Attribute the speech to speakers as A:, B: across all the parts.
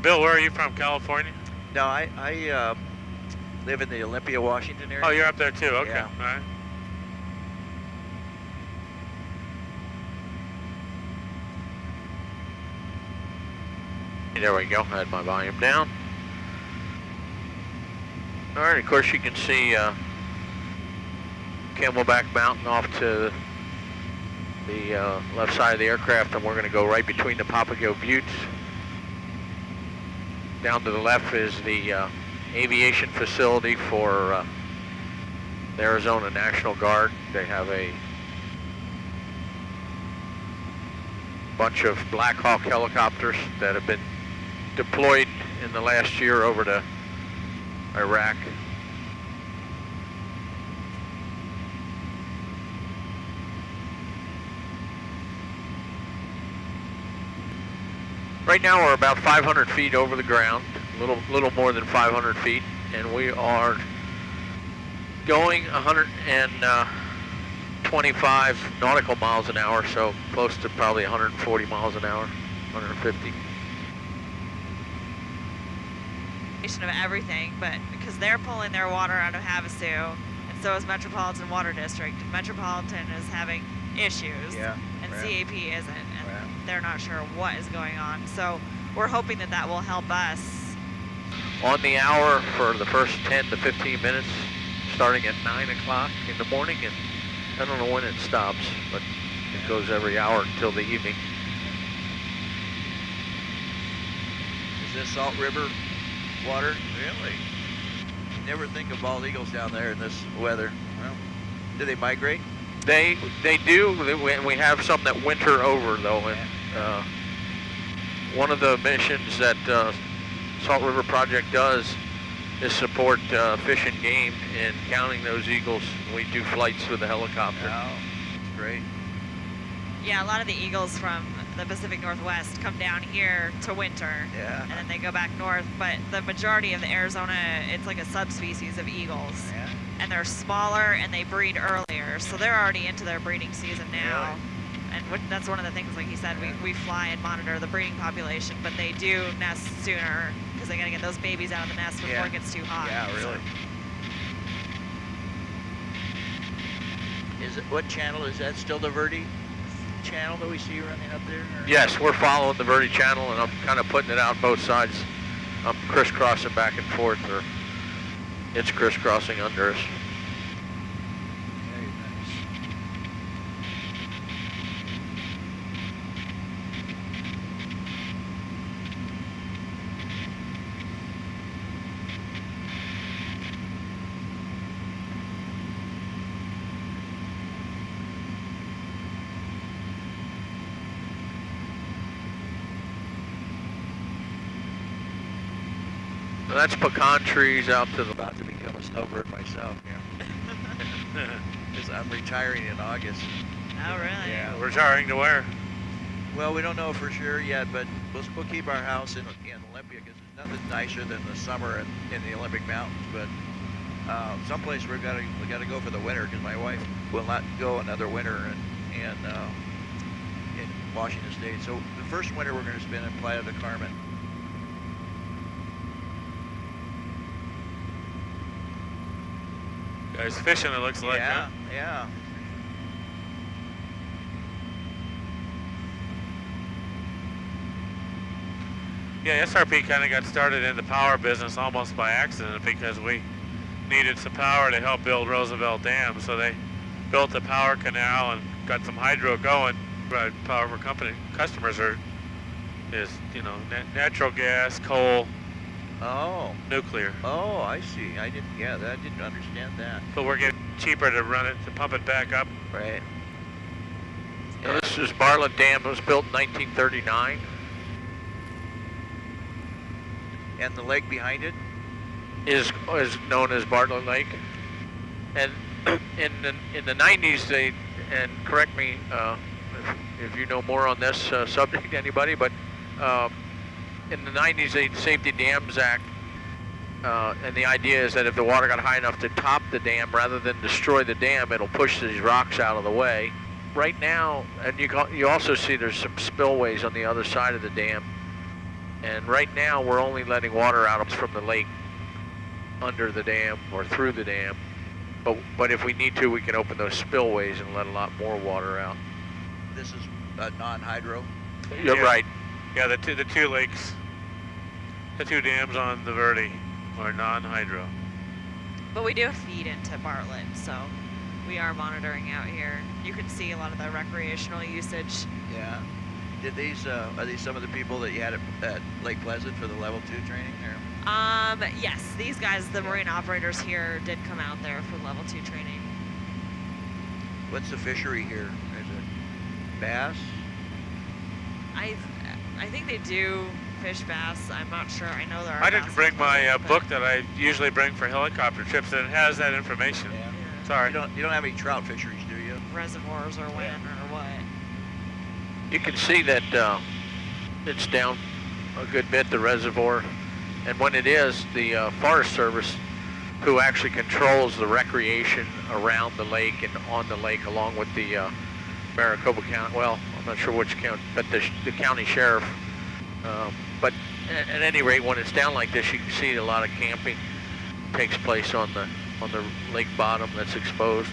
A: Bill, where are you from, California?
B: No, I live in the Olympia, Washington area.
A: Oh, you're up there too, okay,
B: Yeah.
A: all right.
C: There we go, I had my volume down. All right, of course you can see Camelback Mountain off to the left side of the aircraft, and we're going to go right between the Papago Buttes. Down to the left is the aviation facility for the Arizona National Guard. They have a bunch of Black Hawk helicopters that have been deployed in the last year over to Iraq. Right now we're about 500 feet over the ground, little more than 500 feet, and we are going 125 nautical miles an hour, so close to probably 140 miles an hour, 150.
D: Of everything, but because they're pulling their water out of Havasu, and so is Metropolitan Water District. Metropolitan is having issues,
B: Yeah,
D: and
B: right.
D: CAP isn't, and
B: Right.
D: they're not sure what is going on. So we're hoping that that will help us.
C: On the hour for the first 10 to 15 minutes, starting at 9 o'clock in the morning, and I don't know when it stops, but it goes every hour until the evening.
B: Is this Salt River water? Really? Never think of bald eagles down there in this weather. Well, do they migrate?
C: They do. We have some that winter over though, and one of the missions that Salt River Project does is support Fish and Game in counting those eagles. We do flights with a helicopter.
B: No. Great.
D: Yeah, a lot of the eagles from the Pacific Northwest come down here to winter,
B: Yeah.
D: and then they go back north. But the majority of the Arizona, it's like a subspecies of eagles,
B: Yeah.
D: and they're smaller and they breed earlier, so they're already into their breeding season now. And that's one of the things, like he said, we fly and monitor the breeding population, but they do nest sooner because they got to get those babies out of the nest before
B: Yeah.
D: it gets too hot.
B: Yeah, really. Is it, what channel is that? Still the Verde channel that we see running up there? Or?
C: Yes, we're following the Verde Channel, and I'm kind of putting it out both sides. I'm crisscrossing back and forth, or it's crisscrossing under us.
B: Very nice.
C: So that's pecan trees out to the
B: About to become a snowbird myself, yeah. Because I'm retiring in August.
D: Oh, really?
B: Yeah.
A: Retiring to where?
B: Well, we don't know for sure yet, but we'll keep our house in Olympia because there's nothing nicer than the summer in the Olympic Mountains. But someplace we got to go for the winter because my wife will not go another winter in Washington State. So the first winter we're going to spend in Playa del Carmen.
A: Guys fishing, it looks like,
B: Yeah,
A: huh?
B: yeah.
A: Yeah, SRP kind of got started in the power business almost by accident because we needed some power to help build Roosevelt Dam. So they built the power canal and got some hydro going. But power for company customers is natural gas, coal,
B: Oh,
A: nuclear.
B: oh, I see. I didn't understand that.
A: But we're getting cheaper to run it, to pump it back up.
B: Right.
C: Now, this is Bartlett Dam. It was built in 1939.
B: And the lake behind it?
C: Is known as Bartlett Lake. And in the 90s, they, and correct me if you know more on this subject, anybody, but in the 90s, the Safety Dams Act, and the idea is that if the water got high enough to top the dam, rather than destroy the dam, it'll push these rocks out of the way. Right now, and you also see there's some spillways on the other side of the dam. And right now, we're only letting water out from the lake under the dam or through the dam. But if we need to, we can open those spillways and let a lot more water out.
B: This is non-hydro.
C: You're
A: Yeah.
C: right.
A: Yeah, the two lakes, the two dams on the Verde are non-hydro.
D: But we do feed into Bartlett, so we are monitoring out here. You can see a lot of the recreational usage.
B: Yeah. Did these are these some of the people that you had at Lake Pleasant for the level 2 training? Or?
D: Yes, these guys, the marine operators here, did come out there for level 2 training.
B: What's the fishery here? Is it bass?
D: I think they do fish bass. I'm not sure. I know there are.
A: I didn't
D: bass
A: bring my
D: involved, but-
A: book that I usually bring for helicopter trips, and it has that information.
B: Yeah.
A: Sorry.
B: You don't have any trout fisheries, do you?
D: Reservoirs or when or what.
C: You can see that it's down a good bit, the reservoir. And when it is, the Forest Service, who actually controls the recreation around the lake and on the lake, along with the Maricopa County, well, I'm not sure which county, but the county sheriff. But at any rate, when it's down like this, you can see a lot of camping takes place on the lake bottom that's exposed.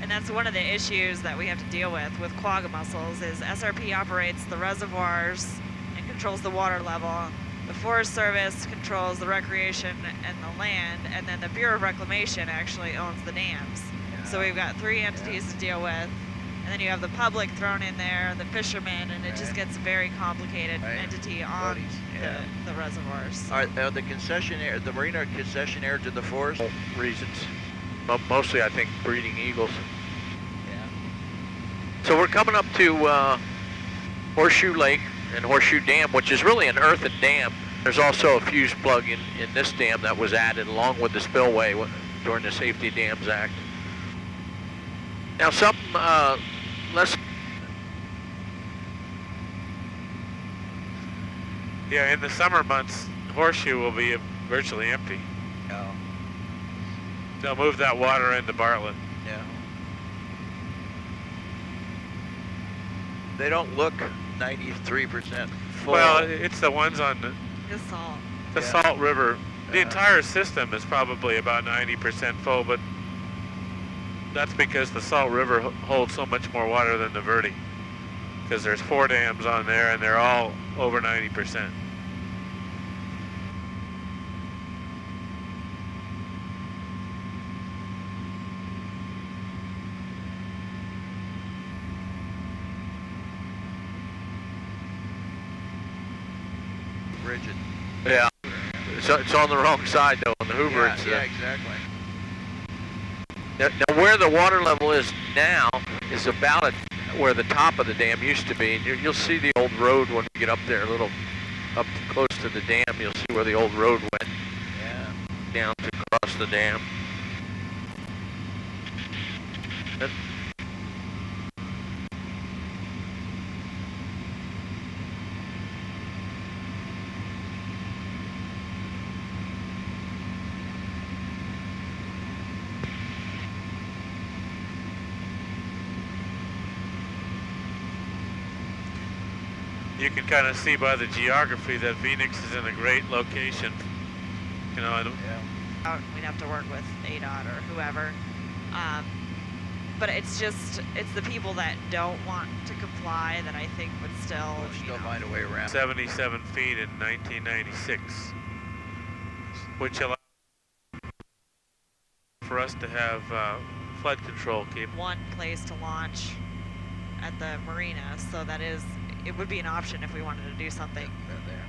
D: And that's one of the issues that we have to deal with quagga mussels is SRP operates the reservoirs and controls the water level. The Forest Service controls the recreation and the land, and then the Bureau of Reclamation actually owns the dams. So we've got 3 entities to deal with, and then you have the public thrown in there, the fishermen, and it just gets a very complicated entity on
B: Yeah.
D: the reservoirs.
B: Are the concessionaire, the marina concessionaire to the forest?
C: Reasons. Mostly, I think, breeding eagles.
B: Yeah.
C: So we're coming up to Horseshoe Lake and Horseshoe Dam, which is really an earthen dam. There's also a fuse plug in this dam that was added along with the spillway during the Safety Dams Act. Now something less.
A: Yeah, in the summer months, Horseshoe will be virtually empty.
B: Yeah.
A: They'll move that water into Bartlett.
B: Yeah. They don't look 93% full.
A: Well, it's the ones on
D: The salt.
A: the
B: Yeah.
A: Salt River. The
B: Yeah.
A: entire system is probably about 90% full, but that's because the Salt River holds so much more water than the Verde. Because there's 4 dams on there, and they're all over 90%.
B: Rigid.
C: Yeah. It's on the wrong side though. On the Hoover,
B: Yeah,
C: it's
B: yeah, exactly.
C: now where the water level is now is about where the top of the dam used to be. And you'll see the old road when we get up there, a little up close to the dam. You'll see where the old road went
B: Yeah.
C: down to cross the dam. And
A: You can kind of see by the geography that Phoenix is in a great location. You know, and
B: Yeah.
D: We'd have to work with ADOT or whoever. But it's the people that don't want to comply that I think would still,
B: We'll
D: you
B: still
D: know,
B: find a way around.
A: 77 feet in 1996, which allowed for us to have flood control capable.
D: one place to launch at the marina. So it would be an option if we wanted to do something.
B: There.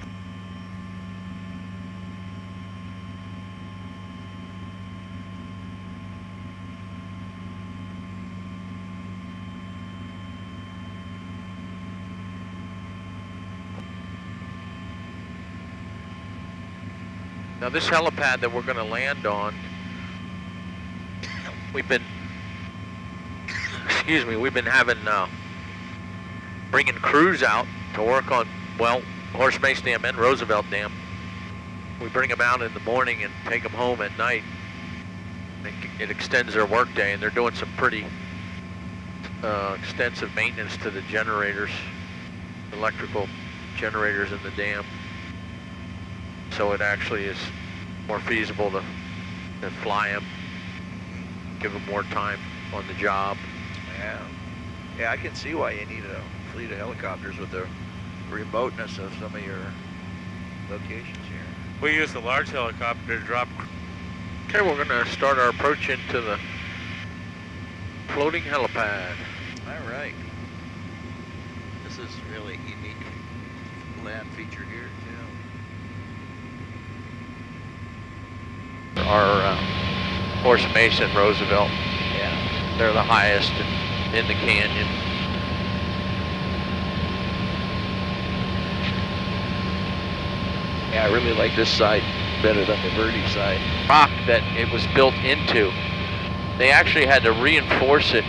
C: now this helipad that we're going to land on, we've been having bringing crews out to work on, well, Horse Mace Dam and Roosevelt Dam. We bring them out in the morning and take them home at night. It extends their workday, and they're doing some pretty extensive maintenance to the generators, electrical generators in the dam. So it actually is more feasible to fly them, give them more time on the job.
B: Yeah. Yeah, I can see why you need a fleet of helicopters with the remoteness of some of your locations here.
A: We use the large helicopter to drop.
C: Okay, we're going to start our approach into the floating helipad.
B: All right. This is really unique land feature here, too.
C: Our Horse Mason Roosevelt,
B: Yeah.
C: they're the highest in the canyon.
B: Yeah, I really like this side better than the Verde side.
C: Rock that it was built into, they actually had to reinforce it.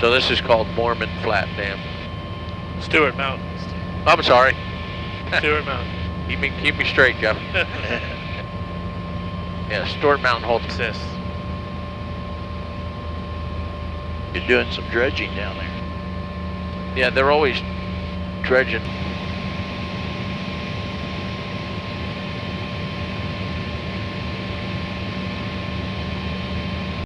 C: So this is called Mormon Flat Dam.
A: Stewart Mountain.
C: I'm sorry.
A: Stewart Mountain.
C: Keep me straight, Jeff. Yeah, Stewart Mountain holds.
A: Exists.
B: You're doing some dredging down there.
C: Yeah, they're always dredging.